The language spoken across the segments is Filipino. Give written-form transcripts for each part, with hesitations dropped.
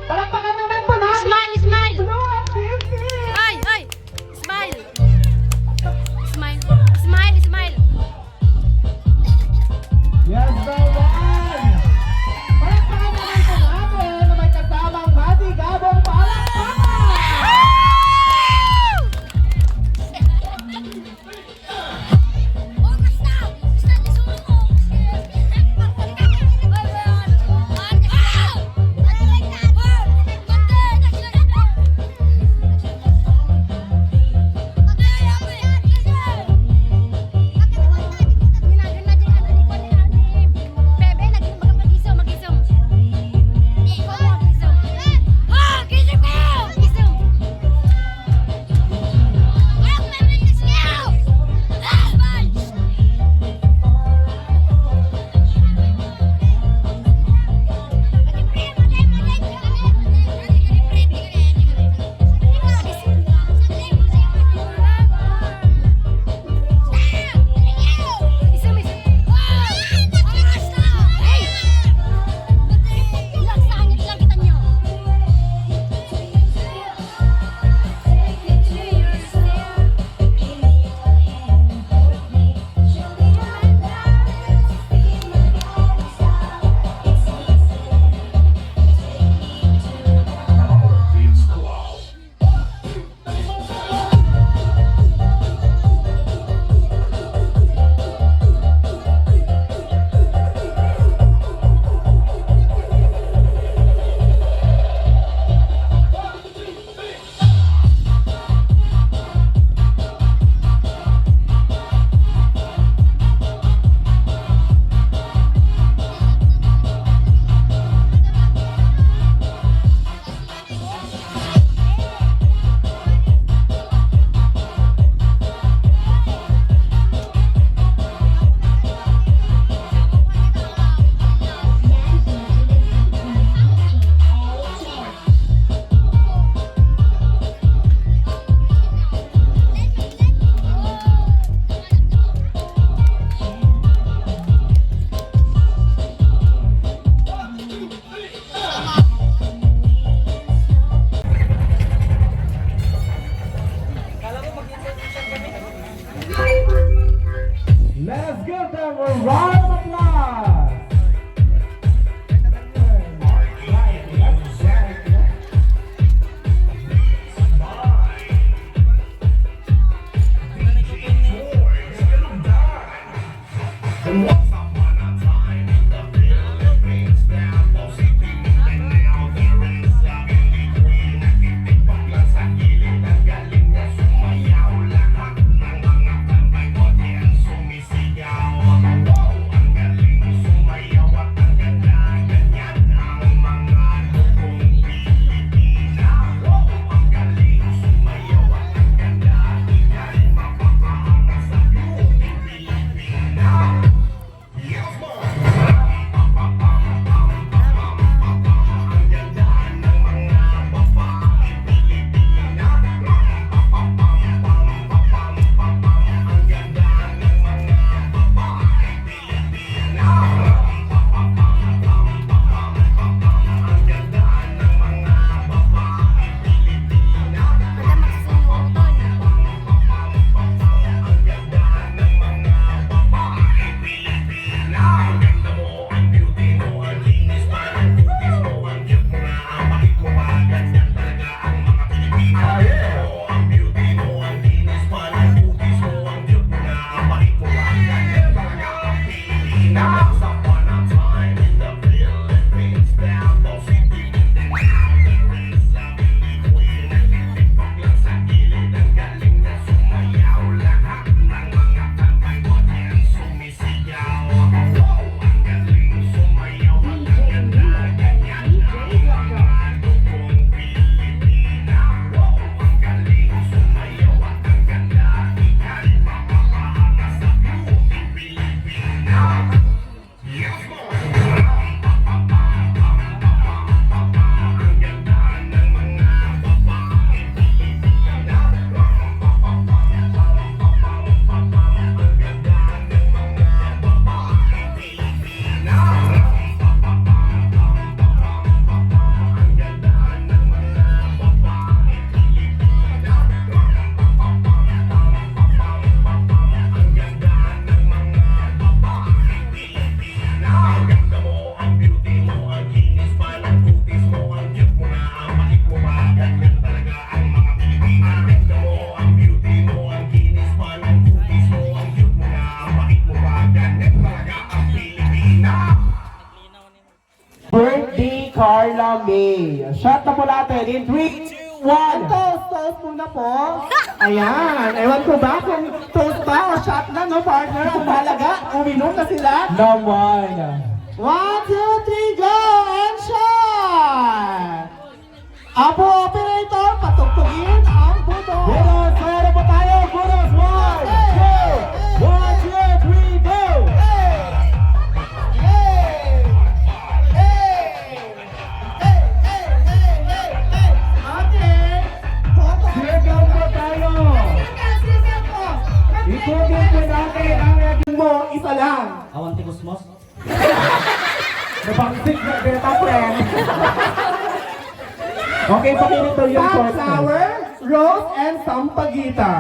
Palakpakan naman po natin. Smile, smile. Sisi. Ay, ay. Smile. Smile. Smile, smile. Yes, naman. Palakpakan naman po natin na may kasamang masigabong palakpakan. Carla May. Shot na po natin in 3, 2, 1. Toast muna po. Ayan. Ewan ko ba kung toast ba o shot na, no, partner? Ang mahalaga, uminom na sila. Naman. 1, 2, 3, go! And shot! Apo operator, patugtugin ang buto. Buros, mayroon po tayo. Buros, 1, 2, 1, 2, 3, go! Sigaw po tayo. Ikutin po natin ang reaction mo, isa lang. Awan Kusmos. Nabangsik na beta friend. Okay, pakinig daw yung first. Flower, rose, and sampagita.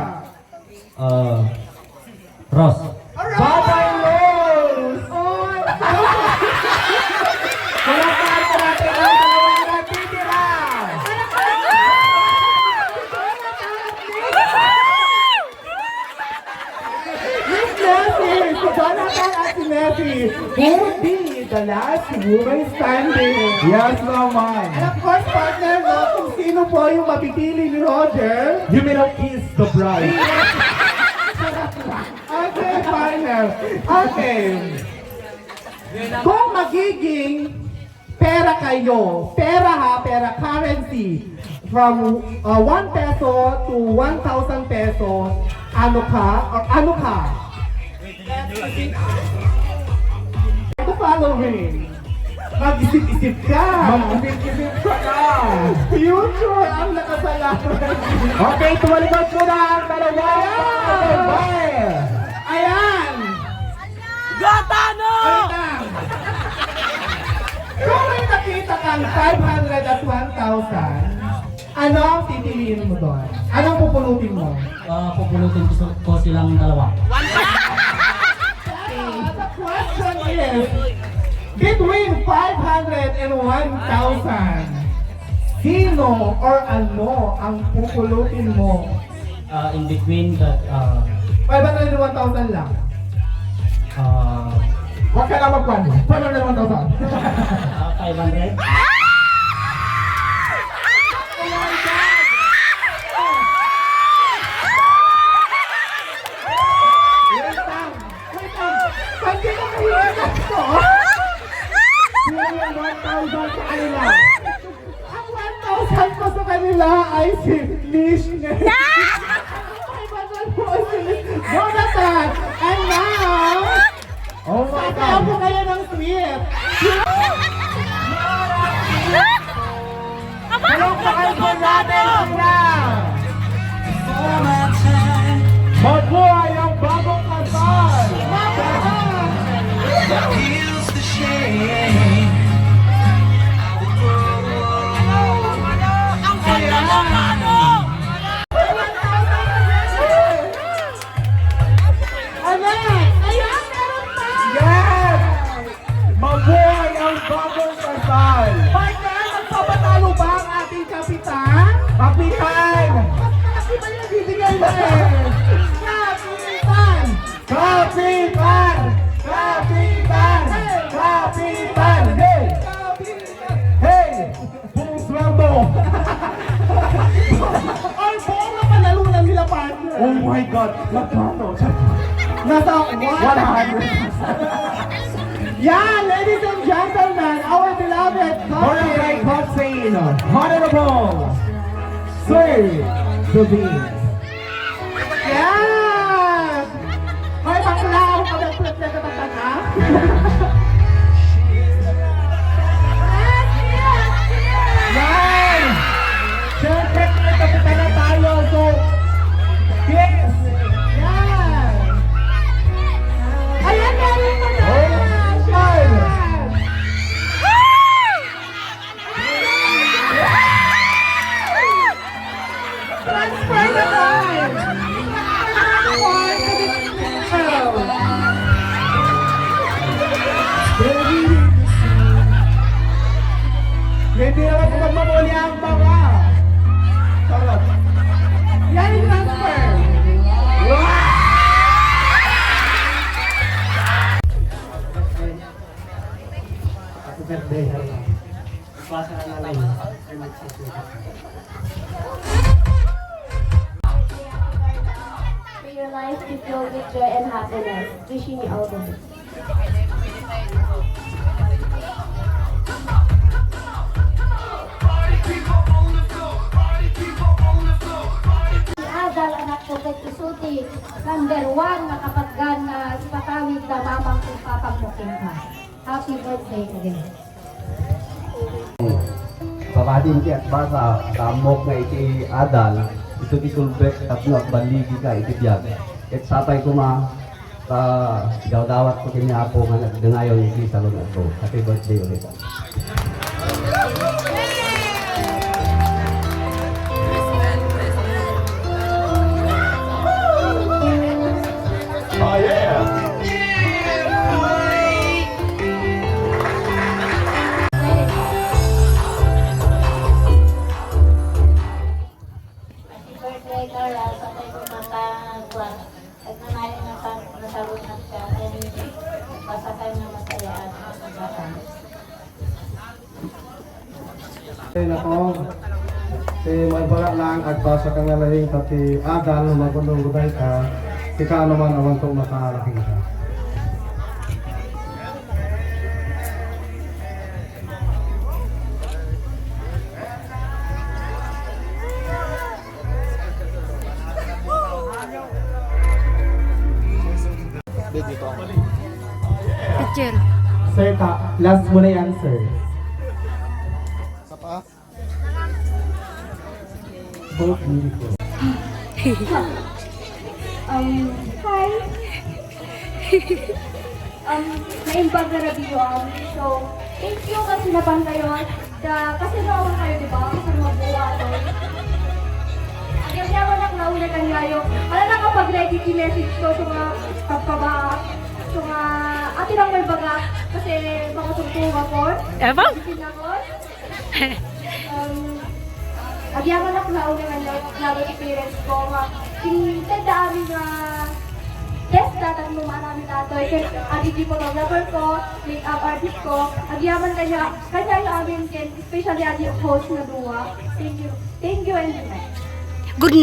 Ross. Babay Rose! Oy! Palakpakan po natin ang dalawang nagtitira! Miss Nessie! Si Jonathan at si Nessie would be the last woman standing. Yes naman. And of course, partner, no, kung sino po yung mapipili ni Roger. You may not kiss the bride. Okay, partner. Okay. Kung magiging pera kayo, pera ha, pera currency, from 1 peso to 1,000 pesos, ano ka, or ano ka? The following. Mag-isip-isip ka. Mag-isip-isip ka na. Future ang nakasalanan. Okay, tumalikod muna ang dalawa. Ayan! Gatano! Wait lang. Kung may nakita kang 500 at 1,000, ano ang pipiliin mo doon? Anong pupulutin mo? Pupulutin ko silang dalawa. The question is, between 500 and 1,000, sino or ano ang pupulutin mo? In between that, 500 and 1,000 lang. Huwag ka na magpano. 500 and 1,000. 500. Wait lang. Pwede ka kahilan ito. Sino yung 1,000 sa kanila? Ang 1,000 ko sa kanila ay si Lishne. Jonathan! And now, Oh my kaya God. po kayo ng sweet. Palakpakan po natin sila. Mabuhay ang bagong kasal. Heals the shame. Ang ganda ng ano! Anak! Ayan, meron pa! Yes! Mabuhay ang bagong kasal. Partner, magpapatalo ba ang ating kapitan? Kapitan! Kasi ba yung bibigay mo eh? Kapitan! Kapitan! Kapitan! Kapitan! Hey! Kapitan! Hey! Buong sweldo! Ay, buong na panalunan nila, partner! Oh my God! Magkano? Nasa 100! Yeah, ladies and gentlemen, our beloved Barangay cousin. Cousin! Honorable! Sir David! Yes! Hoy, bakla ako kabagplit na katatan, ha? Yan! Siyempre, may kapitan na tayo, so... Yes! Yes! Ayan, meron mo na! Oh, Yes! Transfer na to! May your life be filled with joy and happiness. Wishing you all the best. Si Adal, anak ko kay Isuti, number 1 na kapatgan na ipatawid na mamang kung papang muking ka. Happy birthday again. Papadin ti at basa kamok nga iti adal ito ti sulbek tapno at baligi ka iti biyag et sapay ko ma dawdawat ko kini apo nga nagdangayon iti salon ato. Happy birthday ulit. Oh yeah! Happy birthday, Carla. Sa tayo kumatagwa. At nanayin na nasabot na siya. Basta tayo na masaya at masagatan. Nako, may bala lang agbasa ka nga lahing tati adal na magulong guday ka, tika naman awan tong makalaking ka. Teacher. Sir, last mo na yan, sir. Both beautiful. Hi. Naimbag na review So, thank you kasi naban kayo. Kasi naman kayo, di ba? Kasi mabuha to. Ang yaman ang nauna kan kayo. Alam na kapag ready message ko sa mga pagkaba, sa mga atin ang may baga. Kasi mga tungtong ako. Ewan? Bisin ako. Agyaman ako nauna nga experience ko. Tinitanda amin nga test datang lumaan namin dato. Aditi photographer ko, make-up artist ko. Agyaman kanya yung amin ken, especially adi host na duwa. Thank you. Thank you and good night. Good